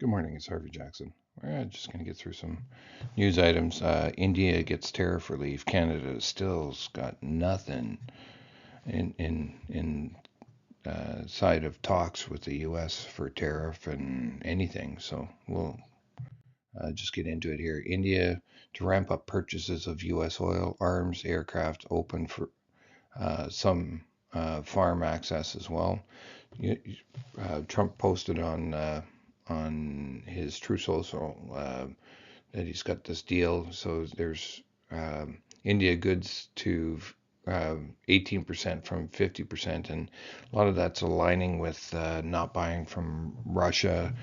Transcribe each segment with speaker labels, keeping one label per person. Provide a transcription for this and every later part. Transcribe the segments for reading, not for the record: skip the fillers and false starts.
Speaker 1: Good morning, it's Harvey Jackson. We're just going to get through some news items. India gets tariff relief. Canada still's got nothing in side of talks with the U.S. for tariff and anything. So we'll just get into it here. India to ramp up purchases of U.S. oil, arms, aircraft, open for some farm access as well. Trump posted on his True Social that he's got this deal. So there's India goods to 18% from 50%, and a lot of that's aligning with not buying from Russia.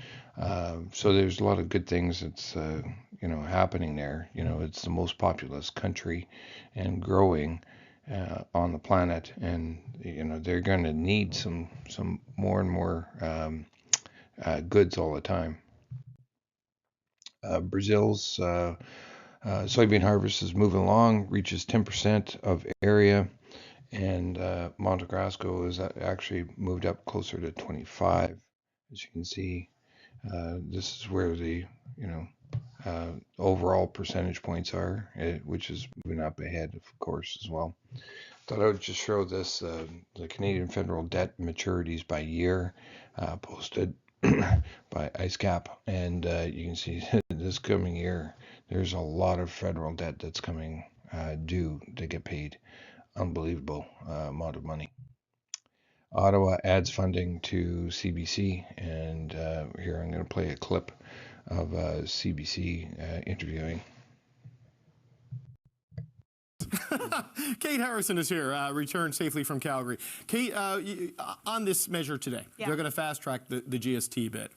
Speaker 1: So there's a lot of good things that's happening there. It's the most populous country and growing on the planet, and they're going to need some more and more goods all the time. Brazil's soybean harvest is moving along, reaches 10% of area, and Monte Grasco is actually moved up closer to 25. As you can see, this is where the overall percentage points are, which is moving up ahead, of course, as well. Thought I would just show this, the Canadian federal debt maturities by year, posted by IceCap, and you can see this coming year there's a lot of federal debt that's coming due to get paid. Unbelievable amount of money. Ottawa adds funding to CBC, and here I'm going to play a clip of CBC interviewing.
Speaker 2: Kate Harrison is here, returned safely from Calgary. Kate, on this measure today, they're going to fast track the GST bit.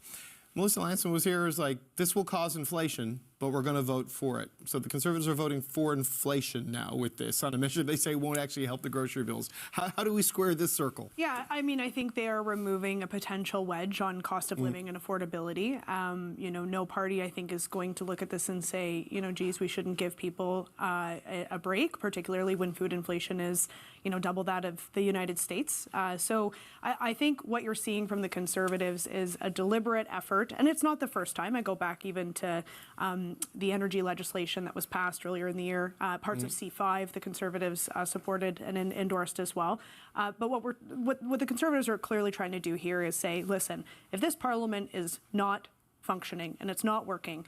Speaker 2: Melissa Lanson was here, is like, this will cause inflation, but we're going to vote for it. So the Conservatives are voting for inflation now with this on a measure they say won't actually help the grocery bills. How do we square this circle?
Speaker 3: Yeah, I mean, I think they are removing a potential wedge on cost of living and affordability. No party, I think, is going to look at this and say, geez, we shouldn't give people a break, particularly when food inflation is, double that of the United States. So I think what you're seeing from the Conservatives is a deliberate effort, and it's not the first time. I go back even to the energy legislation that was passed earlier in the year. Parts of C5, the Conservatives supported and endorsed as well. But what the Conservatives are clearly trying to do here is say, listen, if this Parliament is not functioning and it's not working,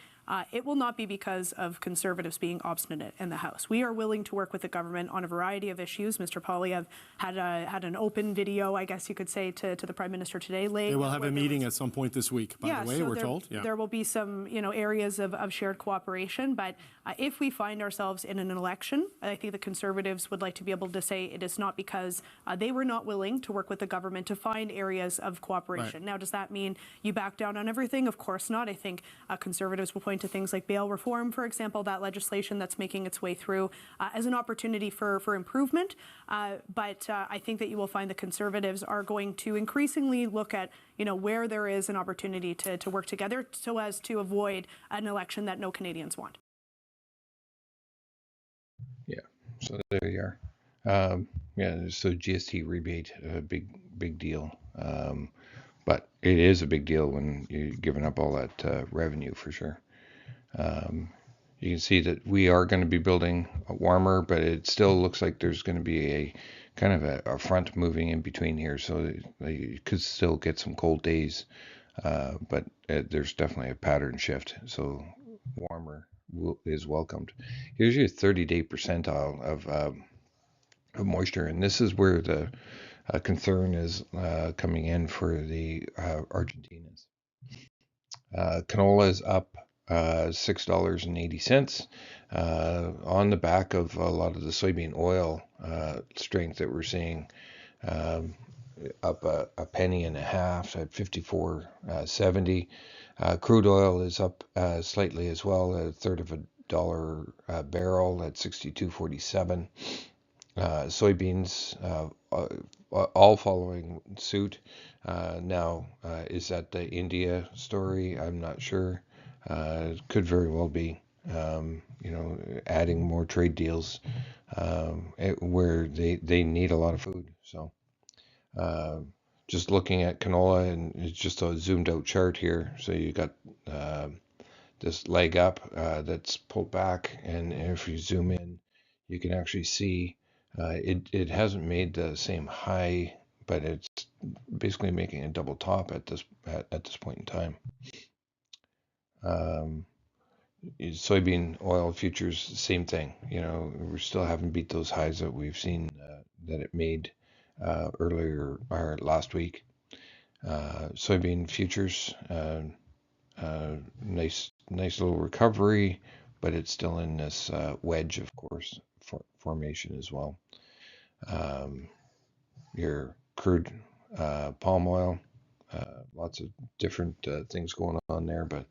Speaker 3: it will not be because of Conservatives being obstinate in the House. We are willing to work with the government on a variety of issues. Mr. Poilievre had an open video, I guess you could say, to the Prime Minister today.
Speaker 2: They will have a meeting at some point this week, by the way, we're told. Yeah.
Speaker 3: There will be some areas of shared cooperation, but if we find ourselves in an election, I think the Conservatives would like to be able to say it is not because they were not willing to work with the government to find areas of cooperation. Right. Now, does that mean you back down on everything? Of course not. I think Conservatives will point to things like bail reform, for example, that legislation that's making its way through as an opportunity for improvement. But I think that you will find the Conservatives are going to increasingly look at where there is an opportunity to work together so as to avoid an election that no Canadians want.
Speaker 1: Yeah, so there you are. So GST rebate, a big deal. But it is a big deal when you're giving up all that revenue for sure. You can see that we are going to be building warmer, but it still looks like there's going to be a kind of a front moving in between here, so you could still get some cold days, but there's definitely a pattern shift, so warmer is welcomed. Here's your 30-day percentile of moisture, and this is where the concern is coming in for the Argentinians. Canola is up $6.80 on the back of a lot of the soybean oil strength that we're seeing, up a penny and a half at 54.70. Crude oil is up slightly as well, a third of $1 a barrel at 62.47. Soybeans all following suit. Now, is that the India story? I'm not sure. Could very well be, adding more trade deals where they need a lot of food. So just looking at canola, and it's just a zoomed out chart here. So you got this leg up that's pulled back, and if you zoom in, you can actually see it hasn't made the same high, but it's basically making a double top at this point in time. Soybean oil futures, same thing. We still haven't beat those highs that we've seen that it made earlier or last week. Soybean futures, nice little recovery, but it's still in this wedge, of course, formation as well. Your crude palm oil, lots of different things going on there, but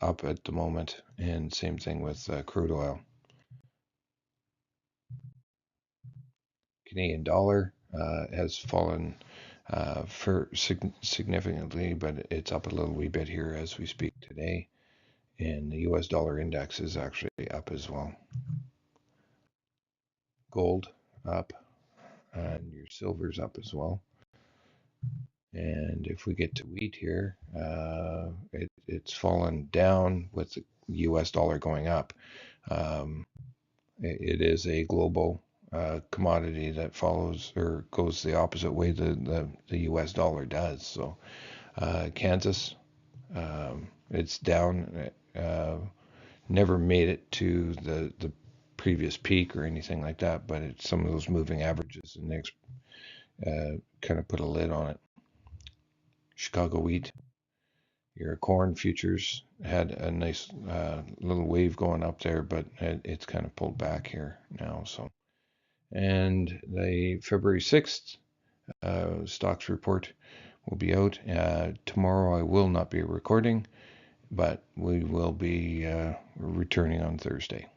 Speaker 1: up at the moment, and same thing with crude oil. Canadian dollar has fallen significantly, but it's up a little wee bit here as we speak today. And the US dollar index is actually up as well. Gold up, and your silver's up as well. And if we get to wheat here, it's fallen down with the US dollar going up. It is a global commodity that follows or goes the opposite way the US dollar does. So Kansas, it's down. Never made it to the previous peak or anything like that, but it's some of those moving averages and next kind of put a lid on it. Chicago wheat, your corn futures had a nice little wave going up there, but it's kind of pulled back here now. So, and the February 6th stocks report will be out. Tomorrow I will not be recording, but we will be returning on Thursday.